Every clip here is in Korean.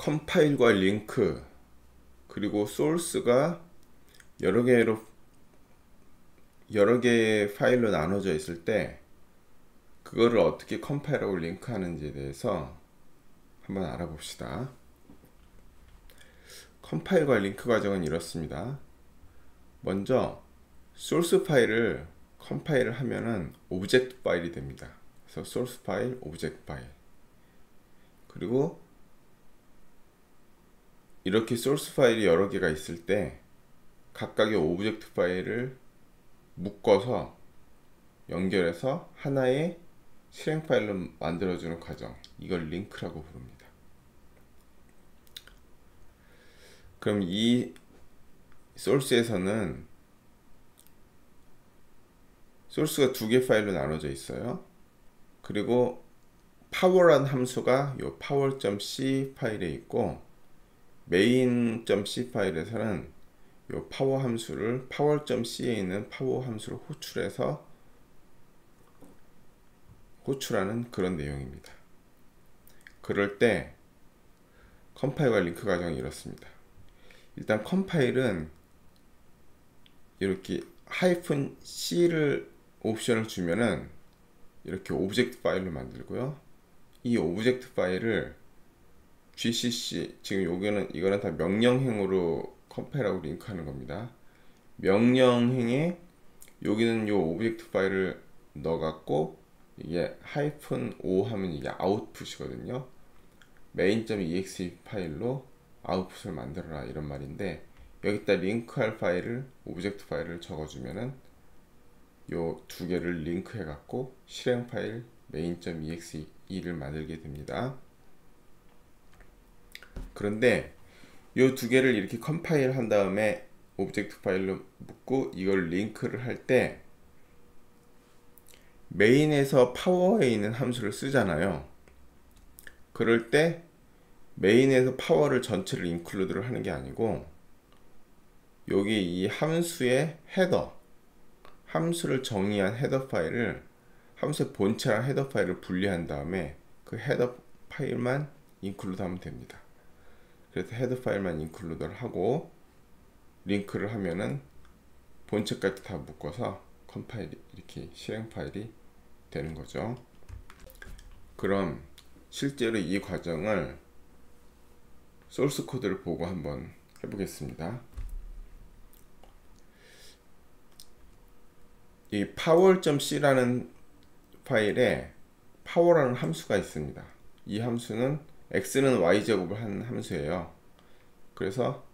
컴파일과 링크 그리고 소스가 여러 개의 파일로 나눠져 있을 때 그거를 어떻게 컴파일하고 링크하는지에 대해서 한번 알아봅시다. 컴파일과 링크 과정은 이렇습니다. 먼저 소스 파일을 컴파일을 하면은 오브젝트 파일이 됩니다. 그래서 소스 파일, 오브젝트 파일. 그리고 이렇게 소스 파일이 여러 개가 있을 때 각각의 오브젝트 파일을 묶어서 연결해서 하나의 실행 파일로 만들어주는 과정, 이걸 링크라고 부릅니다. 그럼 이 소스에서는 소스가 두 개 파일로 나눠져 있어요. 그리고 파워란 함수가 이 power.c 파일에 있고 main.c 파일에서는 이 파워 함수를 power.c에 있는 파워 함수를 호출하는 그런 내용입니다. 그럴 때 컴파일과 링크 과정이 이렇습니다. 일단 컴파일은 이렇게 -c를 옵션을 주면은 이렇게 오브젝트 파일로 만들고요. 이 오브젝트 파일을 gcc, 지금 이거는 다 명령행으로 컴파일하고 링크하는 겁니다. 명령행에 여기는 이 오브젝트 파일을 넣어갖고 이게 -o 하면 이게 아웃풋이거든요. main.exe 파일로 아웃풋을 만들어라 이런 말인데, 여기다 링크할 파일을 오브젝트 파일을 적어주면은 요 두 개를 링크해 갖고 실행 파일 main.exe를 만들게 됩니다. 그런데 요 두 개를 이렇게 컴파일 한 다음에 오브젝트 파일로 묶고 이걸 링크를 할 때 메인에서 파워에 있는 함수를 쓰잖아요. 그럴 때 메인에서 파워를 전체를 인클루드를 하는 게 아니고 여기 이 함수의 헤더, 함수를 정의한 헤더 파일을 함수의 본체랑 헤더 파일을 분리한 다음에 그 헤더 파일만 인클루드 하면 됩니다. 그래서 헤더 파일만 인클루드를 하고 링크를 하면은 본체까지 다 묶어서 컴파일이 이렇게 실행 파일이 되는 거죠. 그럼 실제로 이 과정을 소스 코드를 보고 한번 해보겠습니다. 이 power.c라는 파일에 power라는 함수가 있습니다. 이 함수는 x는 y제곱을 하는 함수예요. 그래서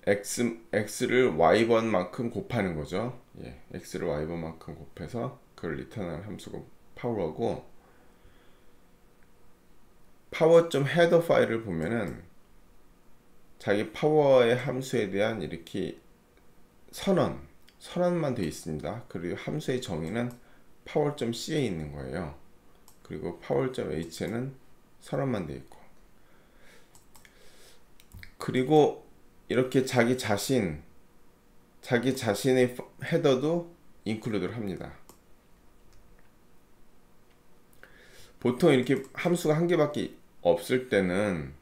x를 y번만큼 곱하는 거죠. 예, x를 y번만큼 곱해서 그걸 리턴하는 함수가 power고, power.header 파일을 보면은 자기 파워의 함수에 대한 이렇게 선언만 되어 있습니다. 그리고 함수의 정의는 power.c에 있는 거예요. 그리고 power.h에는 선언만 되어 있고, 그리고 이렇게 자기 자신의 헤더도 인클루드를 합니다. 보통 이렇게 함수가 한 개밖에 없을 때는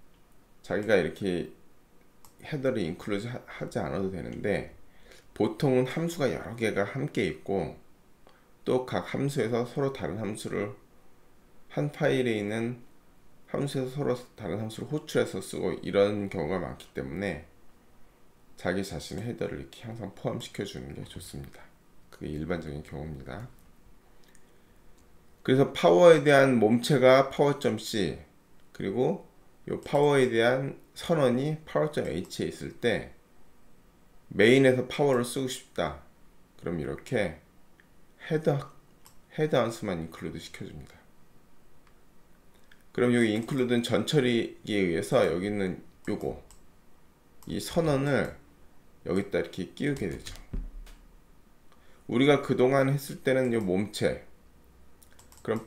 자기가 이렇게 헤더를 인클루드 하지 않아도 되는데, 보통은 함수가 여러 개가 함께 있고 또 각 함수에서 서로 다른 함수를, 한 파일에 있는 함수에서 서로 다른 함수를 호출해서 쓰고 이런 경우가 많기 때문에 자기 자신의 헤더를 이렇게 항상 포함시켜 주는 게 좋습니다. 그게 일반적인 경우입니다. 그래서 파워에 대한 몸체가 power.c, 그리고 이 파워에 대한 선언이 power.h에 있을 때 메인에서 파워를 쓰고 싶다. 그럼 이렇게 헤더 함수만 인클루드 시켜줍니다. 그럼 여기 인클루드는 전처리에 의해서 여기 있는 이 선언을 여기다 이렇게 끼우게 되죠. 우리가 그동안 했을 때는 이 몸체, 그럼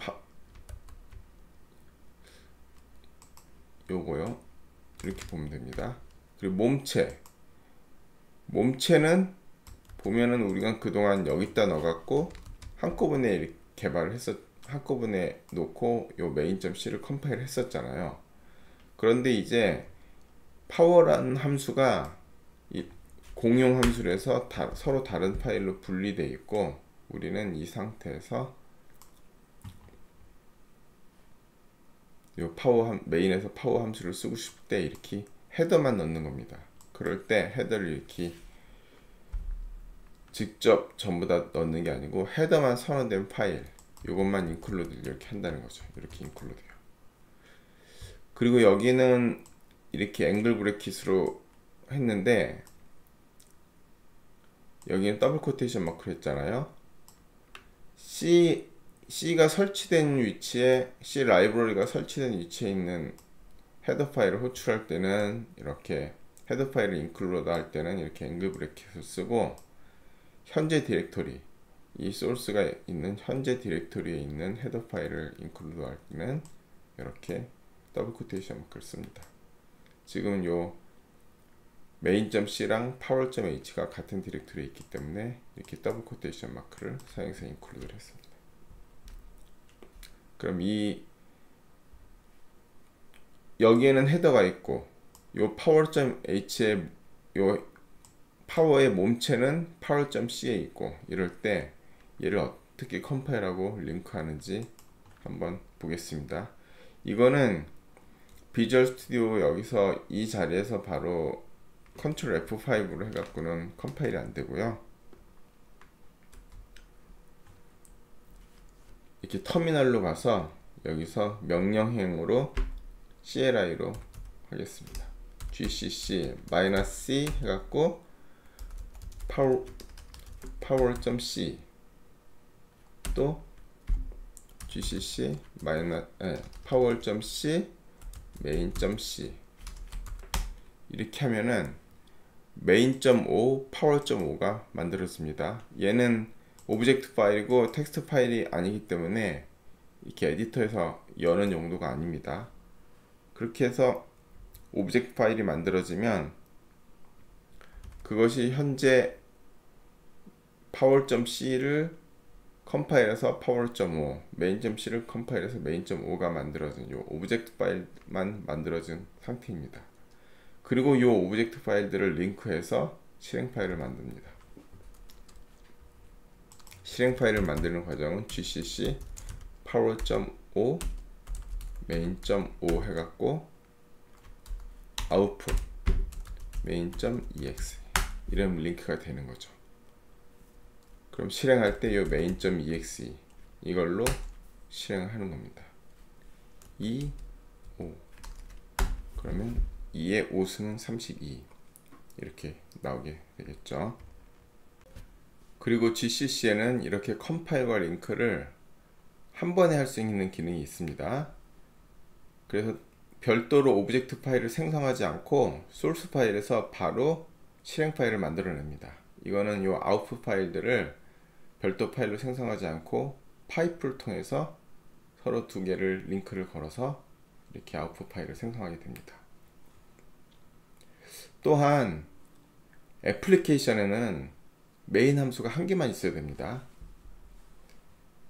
요거요, 이렇게 보면 됩니다. 그리고 몸체는 보면은 우리가 그동안 여기다 넣어갖고 한꺼번에 이렇게 개발을 한꺼번에 놓고 요 main.c를 컴파일 했었잖아요. 그런데 이제 파워라는 함수가 이 공용 함수라서 서로 다른 파일로 분리되어 있고, 우리는 이 상태에서 요 메인에서 파워 함수를 쓰고 싶을 때 이렇게 헤더만 넣는 겁니다. 그럴 때 헤더를 이렇게 직접 전부 다 넣는 게 아니고 헤더만 선언된 파일, 요것만 인클루드 이렇게 한다는 거죠. 이렇게 인클루드요. 그리고 여기는 이렇게 앵글 브래킷으로 했는데, 여기는 더블 코테이션 마크를 했잖아요. C가 설치된 위치에, C 라이브러리가 설치된 위치에 있는 헤더 파일을 호출할 때는 이렇게, 헤더 파일을 인클루드 할 때는 이렇게 앵글 브래킷을 쓰고, 현재 디렉토리, 이 소스가 있는 현재 디렉토리에 있는 헤더 파일을 인클루드 할 때는 이렇게 더블 코테이션 마크를 씁니다. 지금은 요 main.c랑 power.h가 같은 디렉토리에 있기 때문에 이렇게 더블 코테이션 마크를 사용해서 인클루드를 했습니다. 그럼 여기에는 헤더가 있고, 요 power.h의 요 파워의 몸체는 power.c에 있고, 이럴 때 얘를 어떻게 컴파일하고 링크하는지 한번 보겠습니다. 이거는 비주얼 스튜디오 여기서 이 자리에서 바로 컨트롤 F5로 해갖고는 컴파일이 안 되고요. 이렇게 터미널로 가서 여기서 명령행으로 CLI로 하겠습니다. gcc -c 해갖고 power.c 또 gcc power.c main.c 이렇게 하면은 main.o power.o가 만들어집니다. 얘는 오브젝트 파일이고 텍스트 파일이 아니기 때문에 이렇게 에디터에서 여는 용도가 아닙니다. 그렇게 해서 오브젝트 파일이 만들어지면 그것이 현재 power.c를 컴파일해서 power.o, main.c를 컴파일해서 main.o가 만들어진 요 오브젝트 파일만 만들어진 상태입니다. 그리고 요 오브젝트 파일들을 링크해서 실행 파일을 만듭니다. 실행 파일을 만드는 과정은 gcc power.o main.o 해갖고 output main.exe 이런 링크가 되는 거죠. 그럼 실행할 때 이 main.exe 이걸로 실행하는 겁니다. 2, 5 그러면 2의 5승은 32 이렇게 나오게 되겠죠. 그리고 GCC에는 이렇게 컴파일과 링크를 한 번에 할 수 있는 기능이 있습니다. 그래서 별도로 오브젝트 파일을 생성하지 않고 소스 파일에서 바로 실행 파일을 만들어냅니다. 이거는 이 아웃풋 파일들을 별도 파일로 생성하지 않고 파이프를 통해서 서로 두 개를 링크를 걸어서 이렇게 아웃풋 파일을 생성하게 됩니다. 또한 애플리케이션에는 메인 함수가 한 개만 있어야 됩니다.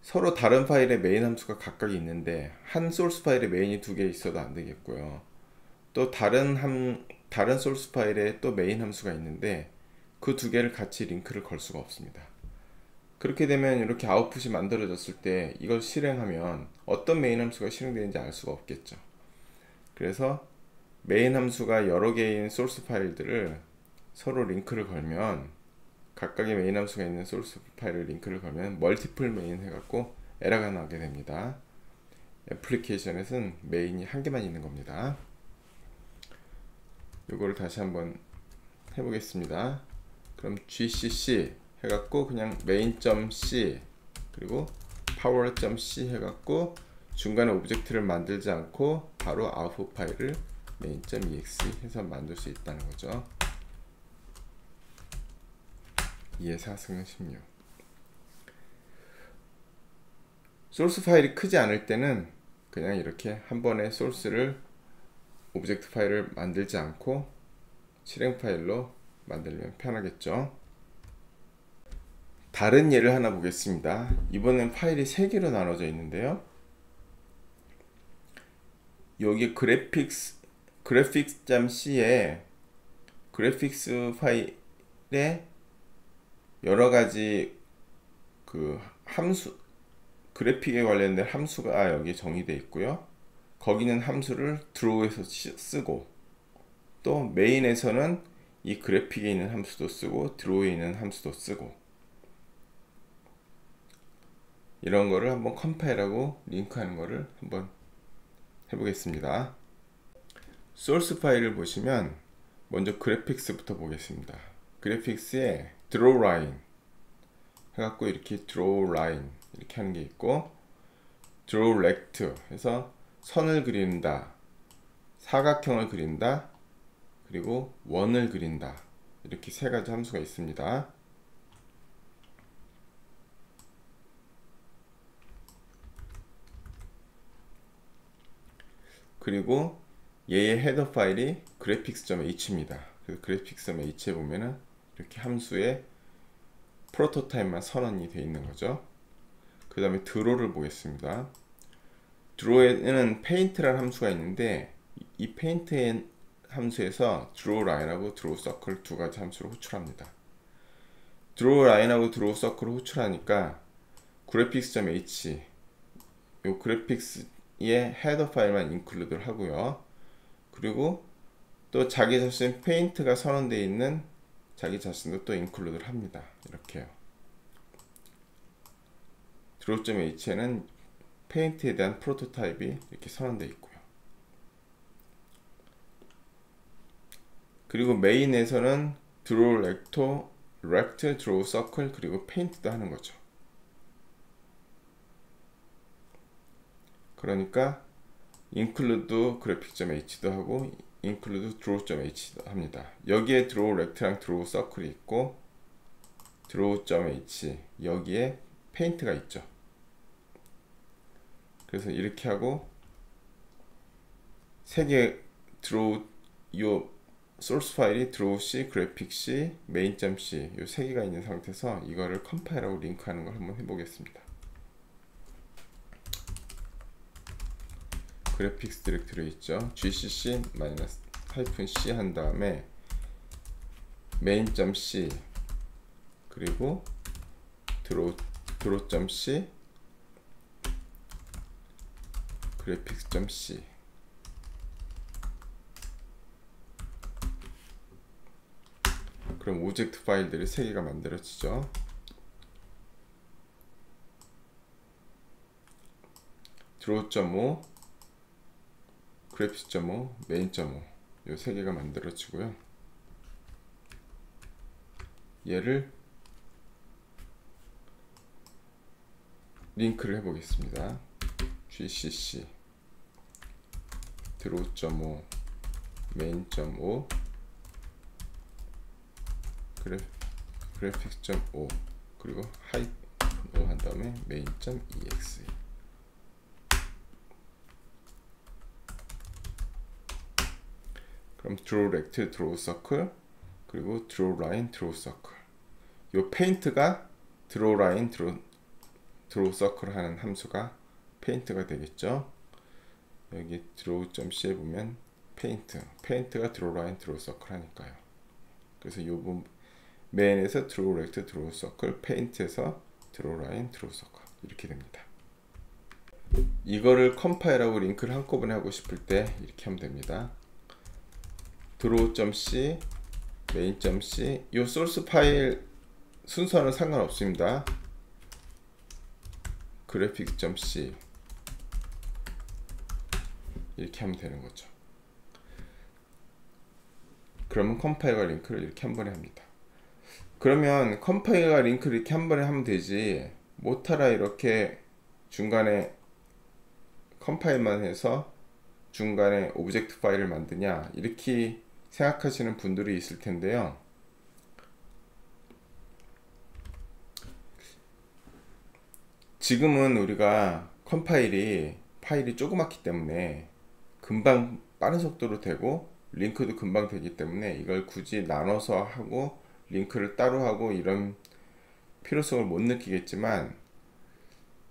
서로 다른 파일에 메인 함수가 각각 있는데 한 소스 파일에 메인이 두 개 있어도 안 되겠고요. 또 다른 소스 파일에 또 메인 함수가 있는데 그 두 개를 같이 링크를 걸 수가 없습니다. 그렇게 되면 이렇게 아웃풋이 만들어졌을 때 이걸 실행하면 어떤 메인 함수가 실행되는지 알 수가 없겠죠. 그래서 메인 함수가 여러 개인 소스 파일들을 서로 링크를 걸면, 각각의 메인 함수가 있는 소스 파일을 링크를 걸면 멀티플 메인 해갖고 에러가 나게 됩니다. 애플리케이션에서는 메인이 한 개만 있는 겁니다. 이거를 다시 한번 해보겠습니다. 그럼 gcc 해갖고 그냥 main.c 그리고 power.c 해갖고 중간에 오브젝트를 만들지 않고 바로 아웃풋 파일을 main.exe 해서 만들 수 있다는 거죠. 2의 4승은 16. 소스 파일이 크지 않을 때는 그냥 이렇게 한 번에 소스를 오브젝트 파일을 만들지 않고 실행 파일로 만들면 편하겠죠. 다른 예를 하나 보겠습니다. 이번엔 파일이 3개로 나눠져 있는데요. 여기 graphics.c에 그래픽스 파일에 여러가지 그 함수, 그래픽에 관련된 함수가 여기 정의되어 있고요. 거기는 함수를 draw에서 쓰고, 또 메인에서는 이 그래픽에 있는 함수도 쓰고 draw에 있는 함수도 쓰고, 이런 거를 한번 컴파일하고 링크하는 거를 한번 해보겠습니다. 소스 파일을 보시면 먼저 그래픽스부터 보겠습니다. 그래픽스에 draw line 해갖고 이렇게 draw line 이렇게 하는 게 있고, draw rect 해서 선을 그린다, 사각형을 그린다, 그리고 원을 그린다, 이렇게 3가지 함수가 있습니다. 그리고 얘의 헤더 파일이 graphics.h입니다. 그래서 graphics.h에 보면은 이렇게 함수에 프로토타입만 선언이 되어 있는 거죠. 그 다음에 draw를 보겠습니다. draw에는 paint라는 함수가 있는데, 이 paint 함수에서 draw line하고 draw circle 2가지 함수를 호출합니다. draw line하고 draw circle을 호출하니까 graphics.h 요 graphics의 헤더 파일만 include를 하고요. 그리고 또 자기 자신 페인트가 선언되어 있는 자기 자신도 또 include를 합니다. 이렇게요. draw.h에는 페인트에 대한 프로토타입이 이렇게 선언되어 있고요. 그리고 메인에서는 draw rect, draw circle, 그리고 paint도 하는 거죠. 그러니까 include graphics.h도 하고 include draw.h도 합니다. 여기에 draw rect랑 draw circle이 있고, draw.h 여기에 paint가 있죠. 그래서 이렇게 하고 3개 draw, 요 source 파일이 drawC, graphicC, main.c 요 3개가 있는 상태에서 이거를 컴파일하고 링크하는 걸 한번 해보겠습니다. 그래픽스 디렉토리 있죠. gcc -c 한 다음에 main.c 그리고 draw.c graphics.c 그럼 오젝트 파일들이 3개가 만들어지죠. draw.o graphics.o, main.o 요 3개가 만들어지고요. 얘를 링크를 해보겠습니다. gcc draw.o main.o graphics.o 그리고 -o 한 다음에 main.exe 그럼 draw rect, draw circle 그리고 draw line, draw circle 요 paint가 draw line, draw circle 하는 함수가 paint가 되겠죠. 여기 draw.c에 보면 paint가 draw line, draw circle 하니까요. 그래서 요 부분 main에서 draw rect, draw circle, paint에서 draw line, draw circle 이렇게 됩니다. 이거를 컴파일하고 링크를 한꺼번에 하고 싶을 때 이렇게 하면 됩니다. draw.c, main.c 요 소스 파일 순서는 상관없습니다. graphics.c 이렇게 하면 되는 거죠. 그러면 컴파일과 링크를 이렇게 한 번에 합니다. 그러면 컴파일과 링크를 이렇게 한 번에 하면 되지, 못하라 이렇게 중간에 컴파일만 해서 중간에 오브젝트 파일을 만드냐, 이렇게 생각하시는 분들이 있을 텐데요. 지금은 우리가 파일이 조그맣기 때문에 금방 빠른 속도로 되고 링크도 금방 되기 때문에 이걸 굳이 나눠서 하고 링크를 따로 하고 이런 필요성을 못 느끼겠지만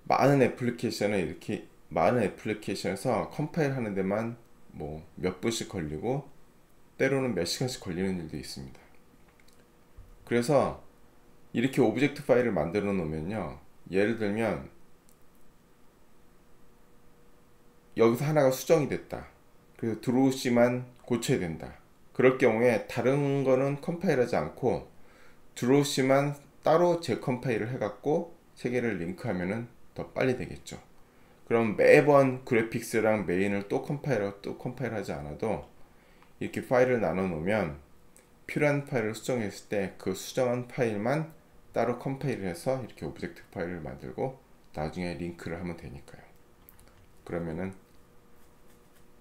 많은 애플리케이션에서 컴파일 하는 데만 뭐 몇 분씩 걸리고 때로는 몇 시간씩 걸리는 일도 있습니다. 그래서 이렇게 오브젝트 파일을 만들어 놓으면요, 예를 들면 여기서 하나가 수정이 됐다. 그래서 드로우씨만 고쳐야 된다. 그럴 경우에 다른 거는 컴파일하지 않고 드로우씨만 따로 재컴파일을 해갖고 세 개를 링크하면은 더 빨리 되겠죠. 그럼 매번 그래픽스랑 메인을 또 컴파일하지 않아도 이렇게 파일을 나눠 놓으면 필요한 파일을 수정했을 때 그 수정한 파일만 따로 컴파일을 해서 이렇게 오브젝트 파일을 만들고 나중에 링크를 하면 되니까요. 그러면은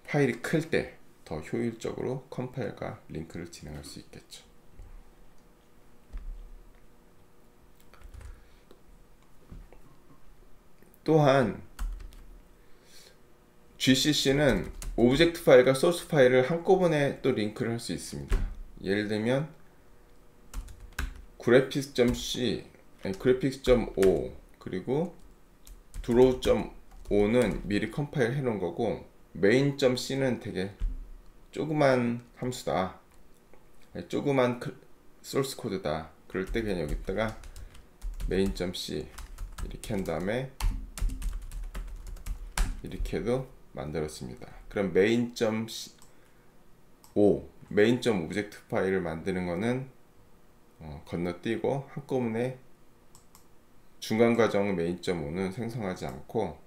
파일이 클 때 더 효율적으로 컴파일과 링크를 진행할 수 있겠죠. 또한 GCC는 오브젝트 파일과 소스 파일을 한꺼번에 또 링크를 할 수 있습니다. 예를 들면 graphics.o 그리고 draw.o는 미리 컴파일 해 놓은 거고 main.c는 되게 조그만 함수다, 조그만 소스 코드다. 그럴 때 그냥 여기다가 main.c 이렇게 한 다음에 이렇게 해도 만들었습니다. 그럼 main.o브젝트 파일을 만드는 거는 건너뛰고 한꺼번에 중간 과정 main.5는 생성하지 않고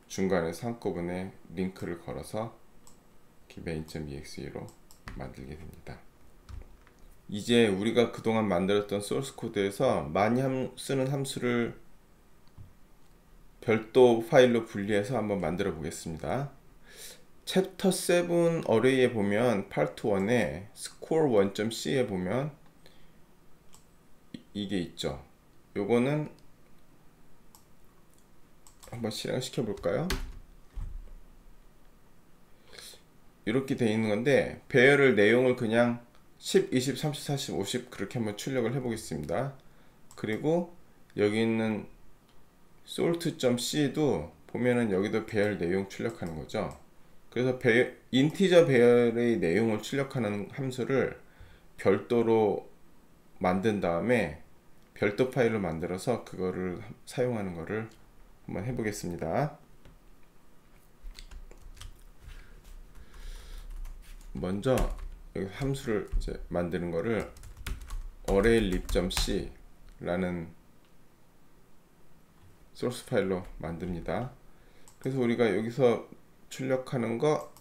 중간에서 한꺼번에 링크를 걸어서 main.exe로 만들게 됩니다. 이제 우리가 그동안 만들었던 소스 코드에서 많이 쓰는 함수를 별도 파일로 분리해서 한번 만들어 보겠습니다. 챕터 7 어레이에 보면 파트 1에 score1.c에 보면 이게 있죠. 요거는 한번 실행시켜 볼까요? 이렇게 되어 있는 건데 배열을 내용을 그냥 10, 20, 30, 40, 50 그렇게 한번 출력을 해 보겠습니다. 그리고 여기 있는 salt.c도 보면은 여기도 배열 내용 출력하는 거죠. 그래서 인티저 배열의 내용을 출력하는 함수를 별도로 만든 다음에 별도 파일로 만들어서 그거를 사용하는 거를 한번 해보겠습니다. 먼저 여기 함수를 이제 만드는 거를 arraylib.c 라는 소스 파일로 만듭니다. 그래서 우리가 여기서 출력하는 거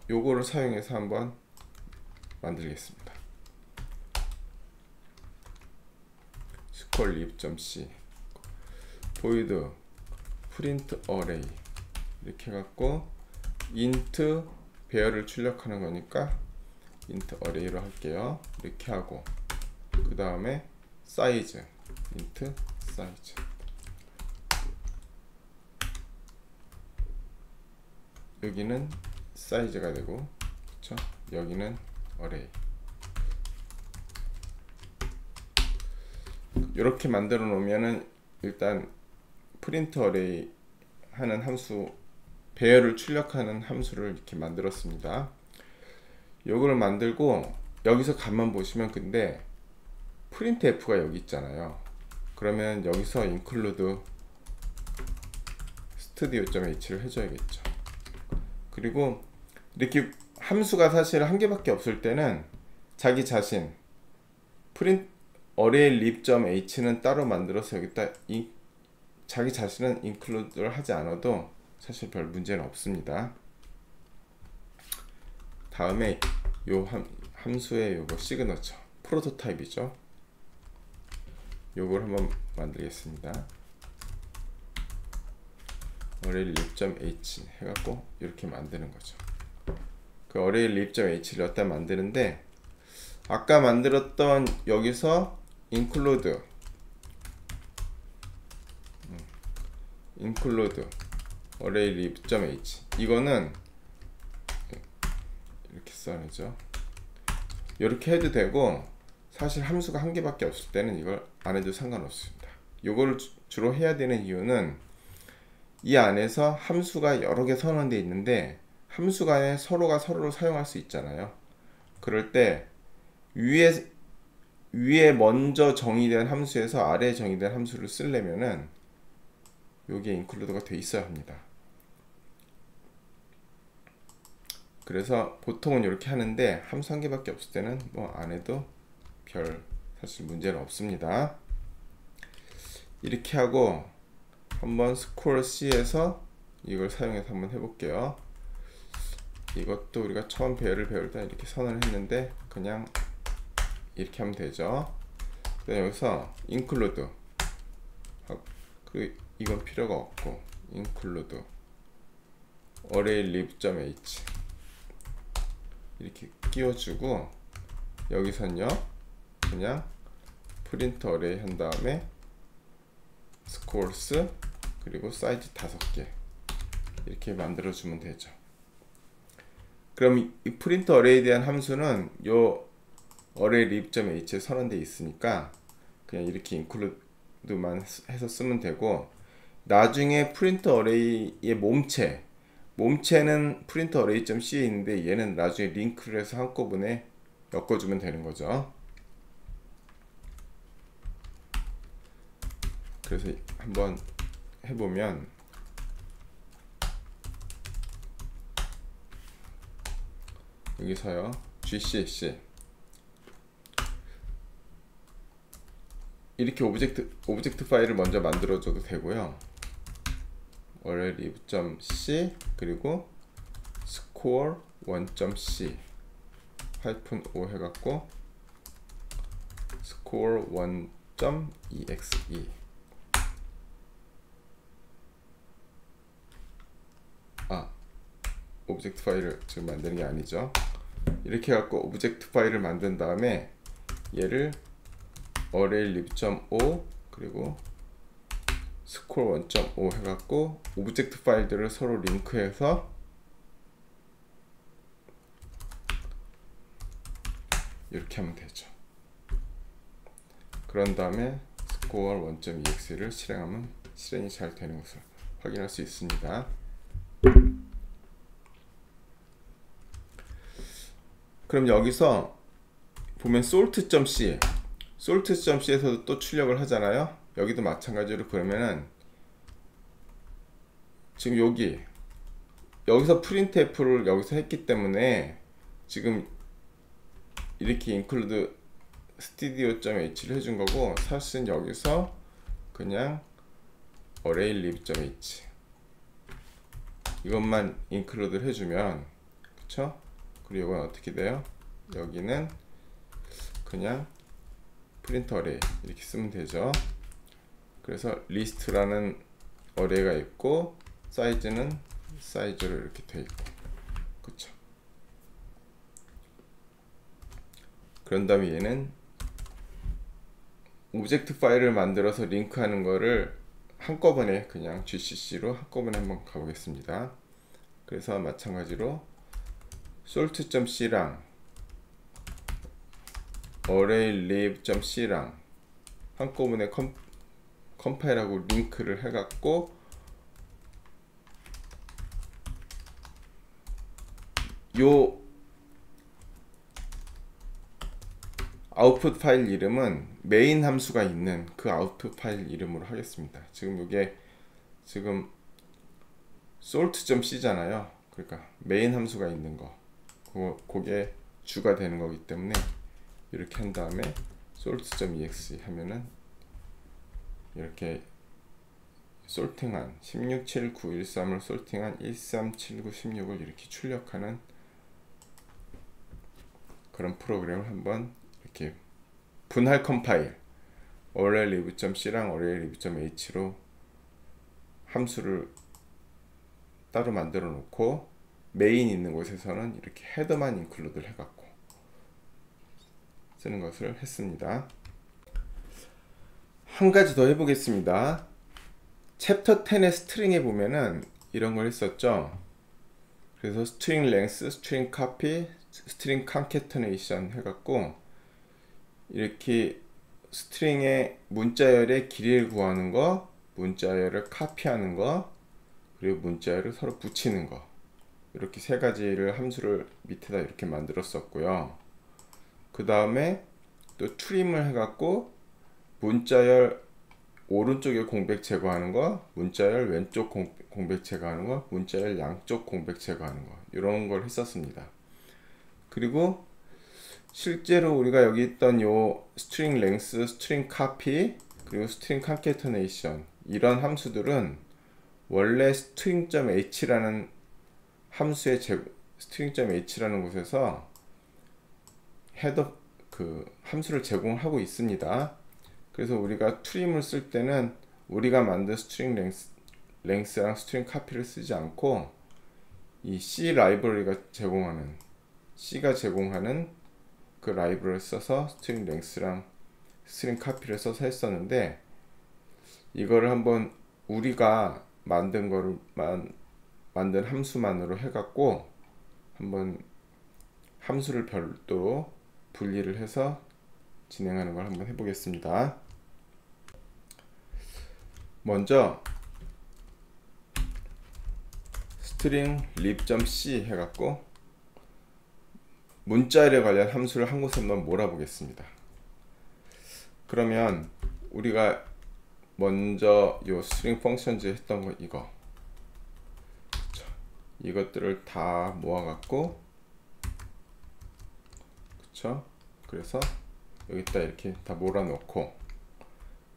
요거를 사용해서 한번 만들겠습니다. squarelib.c void print array 이렇게 해갖고 int 배열을 출력하는 거니까 int array로 할게요. 이렇게 하고 그 다음에 size int size 여기는 사이즈가 되고 그쵸? 여기는 array 이렇게 만들어 놓으면은 일단 print array 하는 함수 배열을 출력하는 함수를 이렇게 만들었습니다. 요거를 만들고 여기서 가만 보시면 근데 printf가 여기 있잖아요. 그러면 여기서 include studio.h를 해줘야겠죠. 그리고 이렇게 함수가 사실 한 개밖에 없을 때는 자기 자신 arraylib.h는 따로 만들어서 여기다 자기 자신은 include를 하지 않아도 사실 별 문제는 없습니다. 다음에 요 함수의 요거 시그너처 프로토타입이죠. 요걸 한번 만들겠습니다. arraylib.h 해갖고 이렇게 만드는 거죠. 그 arraylib.h를 여기다 만드는데 아까 만들었던 여기서 include arraylib.h 이거는 이렇게 써야죠. 이렇게 해도 되고 사실 함수가 한 개밖에 없을 때는 이걸 안 해도 상관없습니다. 이걸 주로 해야 되는 이유는 이 안에서 함수가 여러 개 선언되어 있는데 함수 간에 서로가 서로를 사용할 수 있잖아요. 그럴 때 위에 먼저 정의된 함수에서 아래에 정의된 함수를 쓰려면은 여기에 include가 돼 있어야 합니다. 그래서 보통은 이렇게 하는데 함수 한 개밖에 없을 때는 뭐 안 해도 별 사실 문제는 없습니다. 이렇게 하고 한번 스콜 C에서 이걸 사용해서 한번 해볼게요. 이것도 우리가 처음 배열을 배울 때 이렇게 선언을 했는데 그냥 이렇게 하면 되죠. 그다음 여기서 include 그리고 이건 필요가 없고 include arraylib.h 이렇게 끼워주고 여기선요 그냥 print array 한 다음에 scores 그리고 사이즈 5개 이렇게 만들어 주면 되죠. 그럼 이 print array에 대한 함수는 요 arraylib.h에 선언되어 있으니까 그냥 이렇게 include만 해서 쓰면 되고, 나중에 print array의 몸체는 print array.c에 있는데 얘는 나중에 링크를 해서 한꺼번에 엮어주면 되는 거죠. 그래서 한번 해보면 여기서요 gcc 이렇게 오브젝트 파일을 먼저 만들어줘도 되고요. arraylib.c 그리고 score 1.c -o 해갖고 score 1.exe 오브젝트 파일을 지금 만드는 게 아니죠. 이렇게 해갖고 오브젝트 파일을 만든 다음에 얘를 arraylib.o 그리고 score 1.o 해갖고 오브젝트 파일들을 서로 링크해서 이렇게 하면 되죠. 그런 다음에 score 1.exe를 실행하면 실행이 잘 되는 것을 확인할 수 있습니다. 그럼 여기서 보면 salt.c에서도 또 출력을 하잖아요. 여기도 마찬가지로 그러면은 지금 여기서 printf를 여기서 했기 때문에 지금 이렇게 include studio.h를 해준 거고, 사실은 여기서 그냥 arraylib.h 이것만 include를 해주면, 그쵸? 그리고 이건 어떻게 돼요? 여기는 그냥 print array 이렇게 쓰면 되죠. 그래서 list라는 array가 있고 사이즈는 사이즈로 이렇게 돼 있고, 그쵸? 그런 다음에 얘는 오브젝트 파일을 만들어서 링크하는 거를 한꺼번에 그냥 GCC로 한꺼번에 한번 가보겠습니다. 그래서 마찬가지로 salt.c랑 arraylib.c랑 한꺼번에 컴파일하고 링크를 해갖고 요 아웃풋 파일 이름은 메인 함수가 있는 그 아웃풋 파일 이름으로 하겠습니다. 지금 이게 지금 salt.c잖아요. 그러니까 메인 함수가 있는 거, 그게 주가 되는 거기 때문에 이렇게 한 다음에 salt.exe 하면은 이렇게 솔팅한 167913을 솔팅한 137916을 이렇게 출력하는 그런 프로그램을 한번 이렇게 분할 컴파일 arraylib.c랑 arraylib.h로 함수를 따로 만들어 놓고 메인 있는 곳에서는 이렇게 헤더만 인클루드를 해갖고 쓰는 것을 했습니다. 한 가지 더 해보겠습니다. 챕터 10의 스트링에 보면은 이런 걸 했었죠. 그래서 string length, string copy, string concatenation 해갖고 이렇게 스트링의 문자열의 길이를 구하는 거, 문자열을 카피하는 거, 그리고 문자열을 서로 붙이는 거, 이렇게 세 가지를 함수를 밑에다 이렇게 만들었었고요. 그 다음에 또 트림을 해갖고 문자열 오른쪽에 공백 제거하는 거, 문자열 왼쪽 공백 제거하는 거, 문자열 양쪽 공백 제거하는 거, 이런 걸 했었습니다. 그리고 실제로 우리가 여기 있던 요 스트링 랭스, 스트링 카피, 그리고 스트링 컨캐터네이션, 이런 함수들은 원래 string.h라는 함수의 string.h라는 곳에서 헤더 그 함수를 제공하고 있습니다. 그래서 우리가 트림을 쓸 때는 우리가 만든 스트링 랭스랑 스트링 카피를 쓰지 않고 이 C 라이브러리가 제공하는, C가 제공하는 그 라이브러리를 써서 스트링 랭스랑 스트링 카피를 써서 했었는데, 이거를 한번 우리가 만든 거를 만든 함수만으로 해갖고 한번 함수를 별도로 분리를 해서 진행하는 걸 한번 해보겠습니다. 먼저 string lib.c 해갖고 문자열에 관련 함수를 한 곳에 한번 몰아보겠습니다. 그러면 우리가 먼저 요 string functions 했던 거 이거, 그쵸? 이것들을 다 모아갖고, 그쵸? 그래서 여기다 이렇게 다 몰아놓고,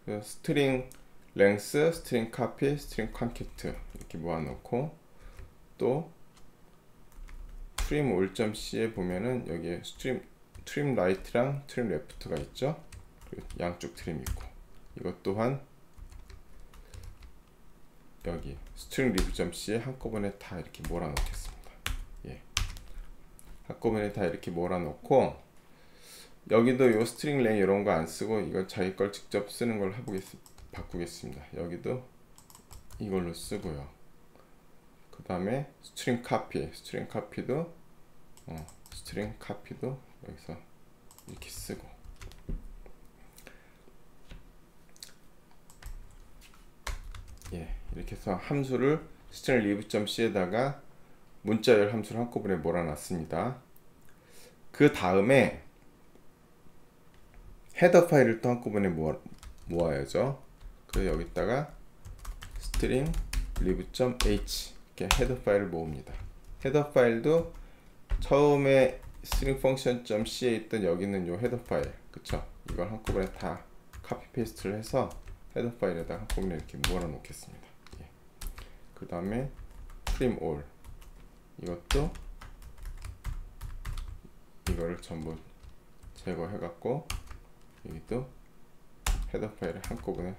string length, string copy, string concat 이렇게 모아놓고, 또 trim all.c에 보면은 여기에 trim right랑 trim left가 있죠. 그리고 양쪽 트림 있고, 이것 또한 여기 string lib.c에 한꺼번에 다 이렇게 몰아놓겠습니다. 예. 한꺼번에 다 이렇게 몰아놓고, 여기도 요 string len 이런 거 안 쓰고 이거 자기 걸 직접 쓰는 걸 바꾸겠습니다. 여기도 이걸로 쓰고요. 그 다음에 string copy도 여기서 이렇게 쓰고, 예, 이렇게 해서 함수를 string lib.c에다가 문자열 함수를 한꺼번에 몰아놨습니다. 그 다음에 헤더 파일을 또 한꺼번에 모아야죠. 그래서 여기다가 string lib.h 이렇게 헤더 파일을 모읍니다. 헤더 파일도 처음에 string function.c에 있던 여기 있는 요 헤더 파일, 그쵸? 이걸 한꺼번에 다 카피 페이스트를 해서 헤더 파일에다가 한꺼번에 이렇게 몰아 놓겠습니다. 예. 그 다음에 trim all, 이것도 이거를 전부 제거해 갖고 여기도 헤더 파일을 한꺼번에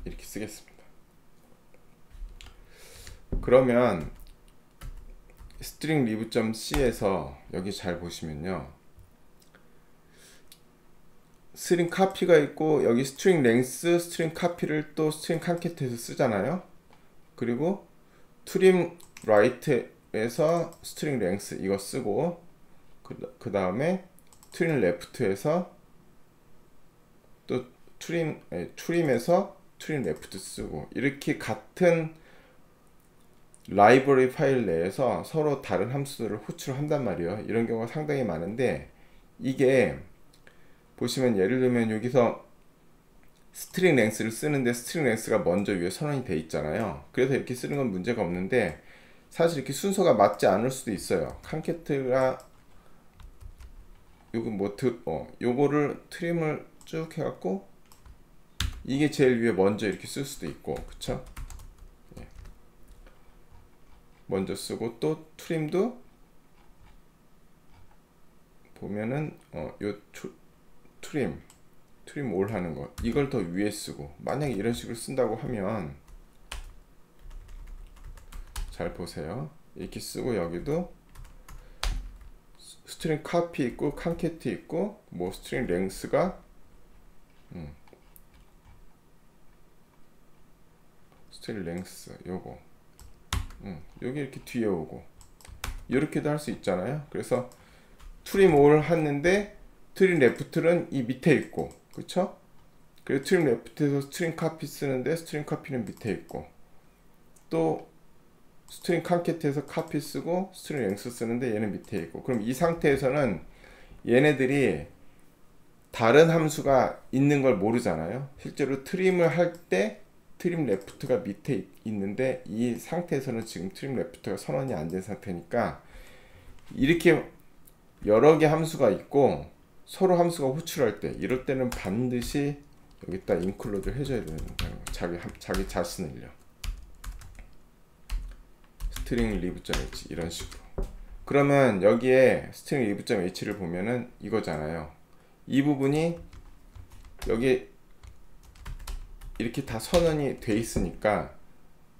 이렇게 쓰겠습니다. 그러면 string lib.c에서 여기 잘 보시면요, string copy가 있고 여기 string length, string copy를 또 string concate에서 쓰잖아요. 그리고 trim right에서 string length 이거 쓰고, 그 다음에 trim left에서 또 trim에서 trim left 쓰고, 이렇게 같은 라이브러리 파일 내에서 서로 다른 함수들을 호출한단 말이에요. 이런 경우가 상당히 많은데, 이게 보시면 예를 들면 여기서 스트링 랭스를 쓰는데 스트링 랭스가 먼저 위에 선언이 돼 있잖아요. 그래서 이렇게 쓰는 건 문제가 없는데, 사실 이렇게 순서가 맞지 않을 수도 있어요. 칸캐트가 요거를 트림을 쭉 해갖고 이게 제일 위에 먼저 이렇게 쓸 수도 있고, 그쵸? 예. 먼저 쓰고, 또 트림도 보면은 요 트림 올 하는 거, 이걸 더 위에 쓰고, 만약에 이런 식으로 쓴다고 하면 잘 보세요. 이렇게 쓰고, 여기도 스트링 카피 있고 칸캐트 있고, 뭐 스트링 랭스가 스트링 랭스 요거 여기 이렇게 뒤에 오고, 이렇게도 할 수 있잖아요. 그래서 트림 올 했는데 트림 레프트는 이 밑에 있고, 그쵸? 그리고 트림 레프트에서 스트링 카피 쓰는데 스트링 카피는 밑에 있고, 또 스트링 칸켓에서 카피 쓰고 스트링 랭스 쓰는데 얘는 밑에 있고, 그럼 이 상태에서는 얘네들이 다른 함수가 있는 걸 모르잖아요. 실제로 트림을 할 때 트림 레프트가 밑에 있는데 이 상태에서는 지금 트림 레프트가 선언이 안 된 상태니까 이렇게 여러 개 함수가 있고 서로 함수가 호출할 때, 이럴 때는 반드시 여기다 인클루드를 해줘야 된다는 거예요. 자기 자신을요. 스트링 리브.h 이런 식으로. 그러면 여기에 스트링 리브.h를 보면은 이거잖아요. 이 부분이 여기 이렇게 다 선언이 돼 있으니까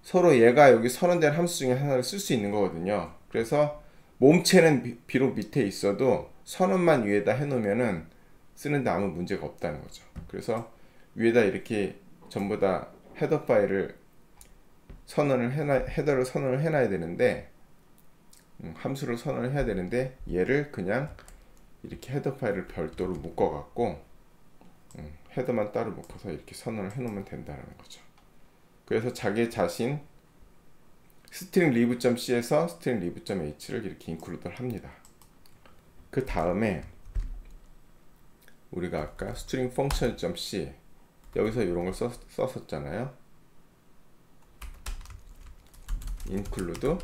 서로 얘가 여기 선언된 함수 중에 하나를 쓸 수 있는 거거든요. 그래서 몸체는 비록 밑에 있어도 선언만 위에다 해놓으면은 쓰는데 아무 문제가 없다는 거죠. 그래서 위에다 이렇게 전부 다 헤더 파일을 헤더를 선언을 해놔야 되는데, 함수를 선언을 해야 되는데 얘를 그냥 이렇게 헤더 파일을 별도로 묶어갖고 헤더만 따로 묶어서 이렇게 선언을 해놓으면 된다는 거죠. 그래서 자기 자신 스트링 리브.c에서 스트링 리브.h를 이렇게 인클루드를 합니다. 그 다음에 우리가 아까 스트링 펑션.c 여기서 이런 걸 썼었잖아요. include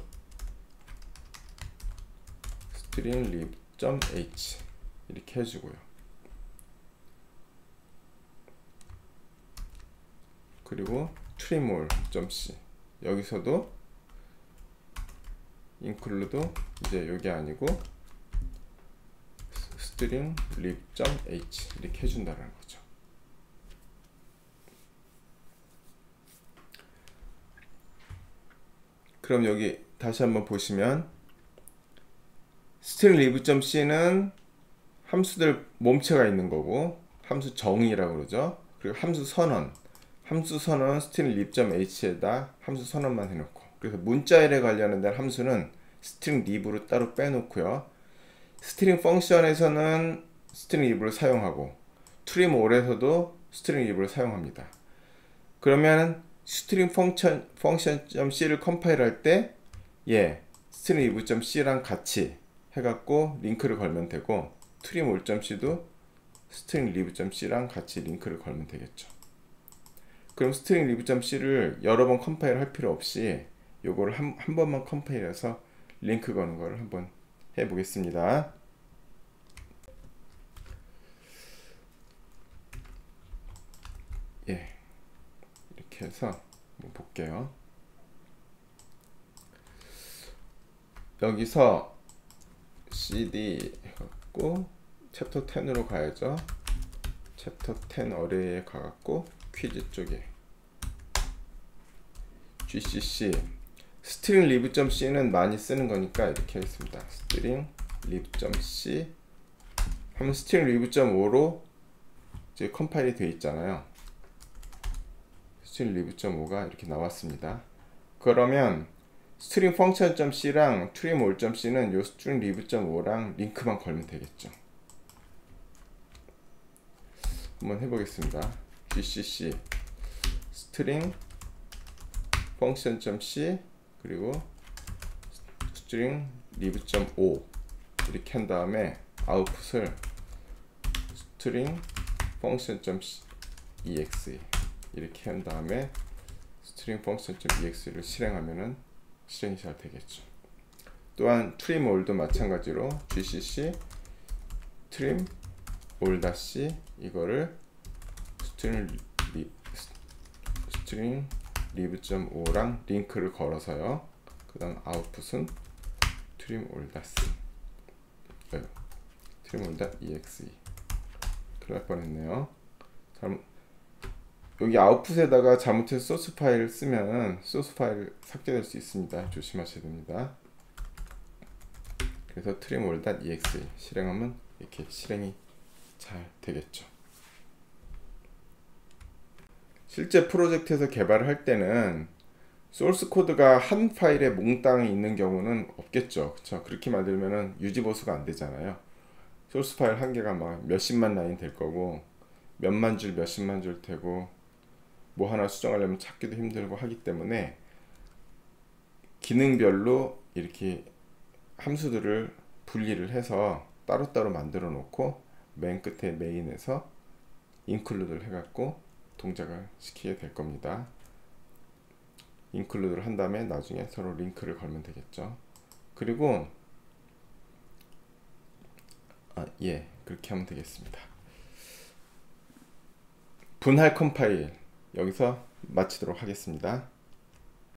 string lib.h 이렇게 해주고요. 그리고 trimall.c 여기서도 include 이제 여기 아니고 string lib.h 이렇게 해준다는 거죠. 그럼 여기 다시 한번 보시면 string lib.c는 함수들 몸체가 있는 거고, 함수 정의라고 그러죠. 그리고 함수 선언 string lib.h에다 함수 선언만 해놓고, 그래서 문자열에 관련된 함수는 string lib로 따로 빼놓고요. string 펑션에서는 string lib를 사용하고 trim all에서도 string lib를 사용합니다. 그러면 string function.c를 컴파일 할 때 string lib.c랑 같이 해갖고 링크를 걸면 되고, trim all.c도 string lib.c랑 같이 링크를 걸면 되겠죠. 그럼 string lib.c를 여러 번 컴파일 할 필요 없이 요거를 한 번만 컴파일해서 링크 거는 거를 한번 해보겠습니다. 이렇게 해서 한번 볼게요. 여기서 cd 해갖고 챕터 10으로 가야죠. 챕터 10 어레이에 가갖고 퀴즈 쪽에 gcc string lib.c는 많이 쓰는 거니까 이렇게 하겠습니다. string lib.c 하면 string lib.5로 이제 컴파일이 되어 있잖아요. string lib.5가 이렇게 나왔습니다. 그러면 string function.c랑 trim all.c는 요 string lib.5랑 링크만 걸면 되겠죠. 한번 해보겠습니다. gcc string function.c 그리고 string lib.5 이렇게 한 다음에 아웃풋을 string function.exe 이렇게 한 다음에 string function.exe를 실행하면은 실행이 잘 되겠죠. 또한 trim all도 마찬가지로 gcc trim all.c 이거를 string lib.5랑 링크를 걸어서요. 그 다음 아웃풋은 trim all.c trim all.exe 큰일 날 뻔했네요. 여기 아웃풋에다가 잘못해서 소스 파일을 쓰면 소스 파일 삭제될 수 있습니다. 조심하셔야 됩니다. 그래서 trim all.exe 실행하면 이렇게 실행이 잘 되겠죠. 실제 프로젝트에서 개발을 할 때는 소스 코드가 한 파일에 몽땅 있는 경우는 없겠죠. 그쵸? 그렇게 만들면은 유지 보수가 안 되잖아요. 소스 파일 한 개가 막 몇십만 라인 될 거고 몇만 줄 몇십만 줄 되고 뭐 하나 수정하려면 찾기도 힘들고 하기 때문에 기능별로 이렇게 함수들을 분리를 해서 따로따로 만들어 놓고 맨 끝에 메인에서 인클루드를 해갖고 동작을 시키게 될 겁니다. 인클루드를 한 다음에 나중에 서로 링크를 걸면 되겠죠. 그리고 예, 그렇게 하면 되겠습니다. 분할 컴파일 여기서 마치도록 하겠습니다.